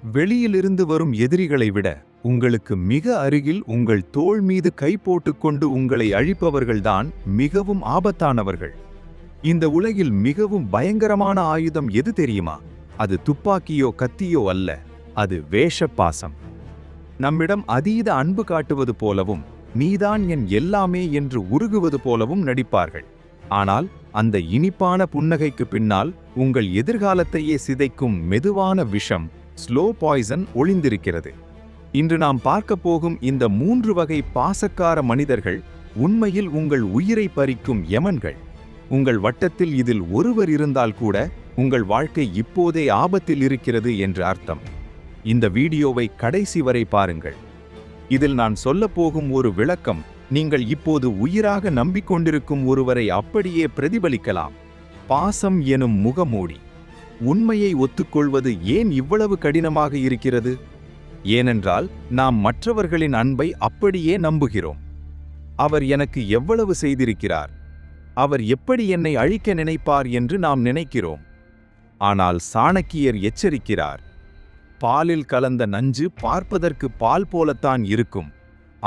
வெளியிலிருந்து வரும் எதிரிகளை விட உங்களுக்கு மிக அருகில் உங்கள் தோள் மீது கை போட்டுக்கொண்டு உங்களை அழிப்பவர்கள்தான் மிகவும் ஆபத்தானவர்கள். இந்த உலகில் மிகவும் பயங்கரமான ஆயுதம் எது தெரியுமா? அது துப்பாக்கியோ கத்தியோ அல்ல, அது வேஷப்பாசம். நம்மிடம் அதீத அன்பு காட்டுவது போலவும் நீதான் என் எல்லாமே என்று உருகுவது போலவும் நடிப்பார்கள். ஆனால் அந்த இனிப்பான புன்னகைக்கு பின்னால் உங்கள் எதிர்காலத்தையே சிதைக்கும் மெதுவான விஷம், ஸ்லோ பாய்சன் ஒளிந்திருக்கிறது. இன்று நாம் பார்க்க போகும் இந்த 3 வகை பாசக்கார மனிதர்கள் உண்மையில் உங்கள் உயிரை பறிக்கும் யமன்கள். உங்கள் வட்டத்தில் இதில் ஒருவர் இருந்தால் கூட உங்கள் வாழ்க்கை இப்போதே ஆபத்தில் இருக்கிறது என்று அர்த்தம். இந்த வீடியோவை கடைசி வரை பாருங்கள். இதில் நான் சொல்லப்போகும் ஒரு விளக்கம் நீங்கள் இப்போது உயிராக நம்பிக்கொண்டிருக்கும் ஒருவரை அப்படியே பிரதிபலிக்கலாம். பாசம் எனும் முகமூடி. உண்மையை ஒத்துக்கொள்வது ஏன் இவ்வளவு கடினமாக இருக்கிறது? ஏனென்றால் நாம் மற்றவர்களின் அன்பை அப்படியே நம்புகிறோம். அவர் எனக்கு எவ்வளவு செய்திருக்கிறார், அவர் எப்படி என்னை அழிக்க நினைப்பார் என்று நாம் நினைக்கிறோம். ஆனால் சாணக்கியர் எச்சரிக்கிறார். பாலில் கலந்த நஞ்சு பார்ப்பதற்கு பால் போலத்தான் இருக்கும்,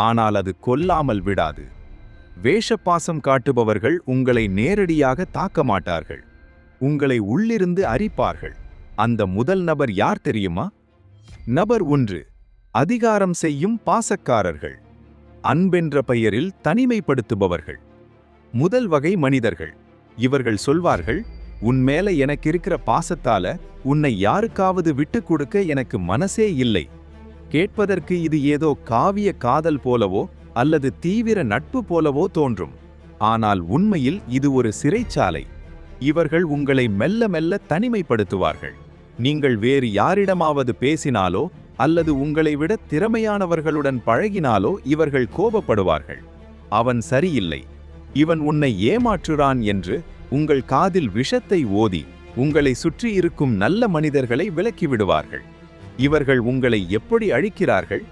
ஆனால் அது கொல்லாமல் விடாது. வேஷப்பாசம் காட்டுபவர்கள் உங்களை நேரடியாக தாக்க மாட்டார்கள், உங்களை உள்ளிருந்து அரிப்பார்கள். அந்த முதல் நபர் யார் தெரியுமா? நபர் 1, அதிகாரம் செய்யும் பாசக்காரர்கள். அன்பென்ற பெயரில் தனிமைப்படுத்துபவர்கள். முதல் வகை மனிதர்கள். இவர்கள் சொல்வார்கள், உன் மேல எனக்கு இருக்கிற பாசத்தால உன்னை யாருக்காவது விட்டு கொடுக்க எனக்கு மனசே இல்லை. கேட்பதற்கு இது ஏதோ காவிய காதல் போலவோ அல்லது தீவிர நட்பு போலவோ தோன்றும். ஆனால் உண்மையில் இது ஒரு சிறைச்சாலை. இவர்கள் உங்களை மெல்ல மெல்ல தனிமைப்படுத்துவார்கள். நீங்கள் வேறு யாரிடமாவது பேசினாலோ அல்லது உங்களை விட திறமையானவர்களுடன் பழகினாலோ இவர்கள் கோபப்படுவார்கள். அவன் சரியில்லை, இவன் உன்னை ஏமாற்றுறான் என்று உங்கள் காதில் விஷத்தை ஓதி உங்களை சுற்றி இருக்கும் நல்ல மனிதர்களை விலக்கிவிடுவார்கள். இவர்கள் உங்களை எப்படி அழிக்கிறார்கள்?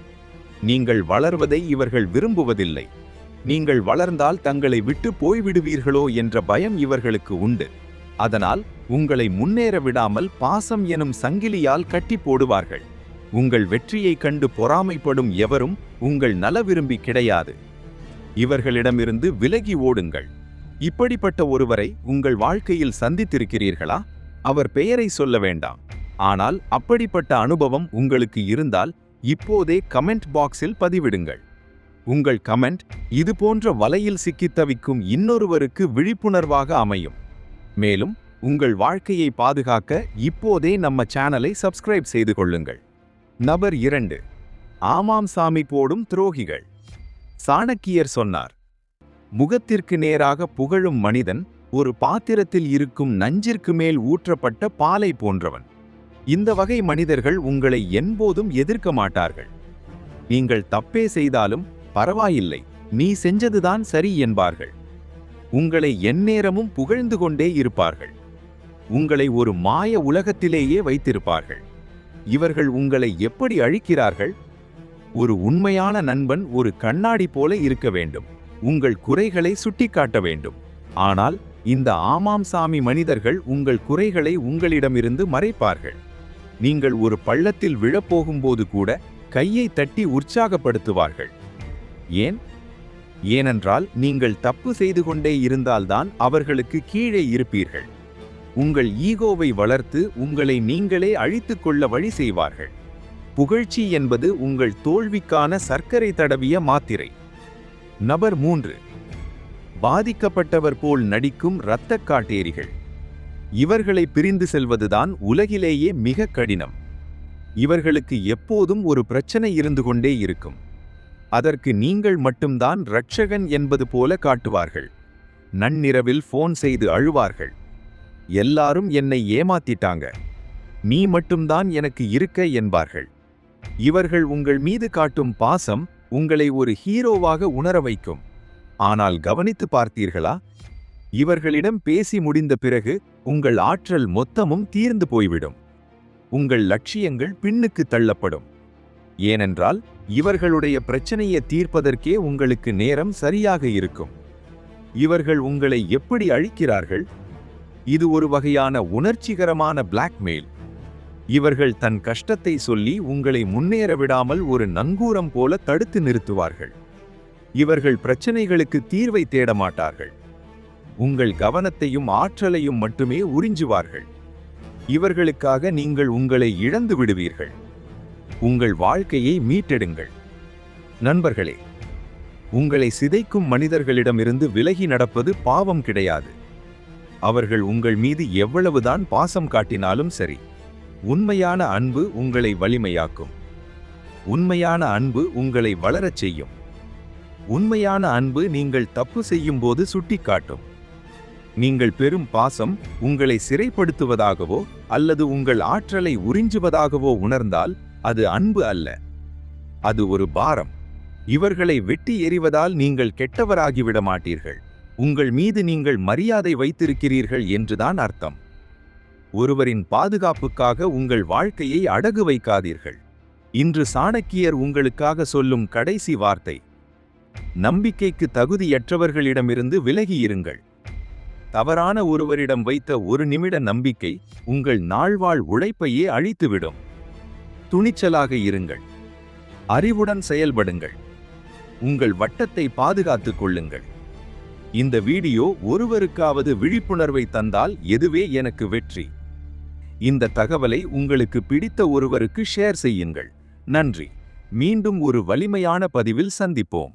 நீங்கள் வளர்வதை இவர்கள் விரும்புவதில்லை. நீங்கள் வளர்ந்தால் தங்களை விட்டு போய்விடுவீர்களோ என்ற பயம் இவர்களுக்கு உண்டு. அதனால் உங்களை முன்னேற விடாமல் பாசம் எனும் சங்கிலியால் கட்டி போடுவார்கள். உங்கள் வெற்றியை கண்டு பொறாமைப்படும் எவரும் உங்கள் நல விரும்பி கிடையாது. இவர்களிடமிருந்து விலகி ஓடுங்கள். இப்படிப்பட்ட ஒருவரை உங்கள் வாழ்க்கையில் சந்தித்திருக்கிறீர்களா? அவர் பெயரை சொல்ல வேண்டாம். ஆனால் அப்படிப்பட்ட அனுபவம் உங்களுக்கு இருந்தால் இப்போதே கமெண்ட் பாக்ஸில் பதிவிடுங்கள். உங்கள் கமெண்ட் இது போன்ற வலையில் சிக்கித் தவிக்கும் இன்னொருவருக்கு விழிப்புணர்வாக அமையும். மேலும் உங்கள் வாழ்க்கையை பாதுகாக்க இப்போதே நம்ம சேனலை சப்ஸ்கிரைப் செய்து கொள்ளுங்கள். நபர் 2, ஆமாம் சாமி போடும் துரோகிகள். சாணக்கியர் சொன்னார், முகத்திற்கு நேராக புகழும் மனிதன் ஒரு பாத்திரத்தில் இருக்கும் நஞ்சிற்கு மேல் ஊற்றப்பட்ட பாலை போன்றவன். இந்த வகை மனிதர்கள் உங்களை என்போதும் எதிர்க்க மாட்டார்கள். நீங்கள் தப்பே செய்தாலும் பரவாயில்லை, நீ செஞ்சதுதான் சரி என்பார்கள். உங்களை எந்நேரமும் புகழ்ந்து கொண்டே இருப்பார்கள். உங்களை ஒரு மாய உலகத்திலேயே வைத்திருப்பார்கள். இவர்கள் உங்களை எப்படி அழிக்கிறார்கள்? ஒரு உண்மையான நண்பன் ஒரு கண்ணாடி போல இருக்க வேண்டும், உங்கள் குறைகளை சுட்டிக்காட்ட வேண்டும். ஆனால் இந்த ஆமாம் சாமி மனிதர்கள் உங்கள் குறைகளை உங்களிடமிருந்து மறைப்பார்கள். நீங்கள் ஒரு பள்ளத்தில் விழப்போகும்போது கூட கையை தட்டி உற்சாகப்படுத்துவார்கள். ஏன்? ஏனென்றால் நீங்கள் தப்பு செய்து கொண்டே இருந்தால்தான் அவர்களுக்கு கீழே இருப்பீர்கள். உங்கள் ஈகோவை வளர்த்து உங்களை நீங்களே அழித்துக் கொள்ள வழி செய்வார்கள். புகழ்ச்சி என்பது உங்கள் தோல்விக்கான சர்க்கரை தடவிய மாத்திரை. நபர் 3, பாதிக்கப்பட்டவர் போல் நடிக்கும் இரத்தக் காட்டேரிகள். இவர்களை பிரிந்து செல்வதுதான் உலகிலேயே மிக கடினம். இவர்களுக்கு எப்போதும் ஒரு பிரச்சனை இருந்து கொண்டே இருக்கும். அதற்கு நீங்கள் மட்டும்தான் இரட்சகன் என்பது போல காட்டுவார்கள். நன்னிரவில் ஃபோன் செய்து அழுவார்கள். எல்லாரும் என்னை ஏமாத்திட்டாங்க, நீ மட்டும்தான் எனக்கு இருக்க என்பார்கள். இவர்கள் உங்கள் மீது காட்டும் பாசம் உங்களை ஒரு ஹீரோவாக உணர வைக்கும். ஆனால் கவனித்து பார்த்தீர்களா? இவர்களிடம் பேசி முடிந்த பிறகு உங்கள் ஆற்றல் மொத்தமும் தீர்ந்து போய்விடும். உங்கள் லட்சியங்கள் பின்னுக்கு தள்ளப்படும். ஏனென்றால் இவர்களுடைய பிரச்சனையை தீர்ப்பதற்கே உங்களுக்கு நேரம் சரியாக இருக்கும். இவர்கள் உங்களை எப்படி அழிக்கிறார்கள்? இது ஒரு வகையான உணர்ச்சிகரமான பிளாக்மெயில். இவர்கள் தன் கஷ்டத்தை சொல்லி உங்களை முன்னேற விடாமல் ஒரு நங்கூரம் போல தடுத்து நிறுத்துவார்கள். இவர்கள் பிரச்சனைகளுக்கு தீர்வை தேட மாட்டார்கள். உங்கள் கவனத்தையும் ஆற்றலையும் மட்டுமே உறிஞ்சுவார்கள். இவர்களுக்காக நீங்கள் உங்களை இழந்து விடுவீர்கள். உங்கள் வாழ்க்கையை மீட்டெடுங்கள். நண்பர்களே, உங்களை சிதைக்கும் மனிதர்களிடமிருந்து விலகி நடப்பது பாவம் கிடையாது. அவர்கள் உங்கள் மீது எவ்வளவுதான் பாசம் காட்டினாலும் சரி, உண்மையான அன்பு உங்களை வலிமையாக்கும். உண்மையான அன்பு உங்களை வளரச் செய்யும். உண்மையான அன்பு நீங்கள் தப்பு செய்யும் போது சுட்டிக்காட்டும். நீங்கள் பெறும் பாசம் உங்களை சிறைப்படுத்துவதாகவோ அல்லது உங்கள் ஆற்றலை உறிஞ்சுவதாகவோ உணர்ந்தால் அது அன்பு அல்ல, அது ஒரு பாரம். இவர்களை வெட்டி எறிவதால் நீங்கள் கெட்டவராகிவிட மாட்டீர்கள். உங்கள் மீது நீங்கள் மரியாதை வைத்திருக்கிறீர்கள் என்றுதான் அர்த்தம். ஒருவரின் பாதுகாப்புக்காக உங்கள் வாழ்க்கையை அடகு வைக்காதீர்கள். இன்று சாணக்கியர் உங்களுக்காக சொல்லும் கடைசி வார்த்தை: நம்பிக்கைக்கு தகுதியற்றவர்களிடமிருந்து விலகியிருங்கள். தவறான ஒருவரிடம் வைத்த ஒரு நிமிட நம்பிக்கை உங்கள் நாள்வாழ் உழைப்பையே அழித்துவிடும். துணிச்சலாக இருங்கள். அறிவுடன் செயல்படுங்கள். உங்கள் வட்டத்தை பாதுகாத்துக் கொள்ளுங்கள். இந்த வீடியோ ஒருவருக்காவது விழிப்புணர்வை தந்தால் எதுவே எனக்கு வெற்றி. இந்த தகவலை உங்களுக்கு பிடித்த ஒருவருக்கு ஷேர் செய்யுங்கள். நன்றி. மீண்டும் ஒரு வலிமையான பதிவில் சந்திப்போம்.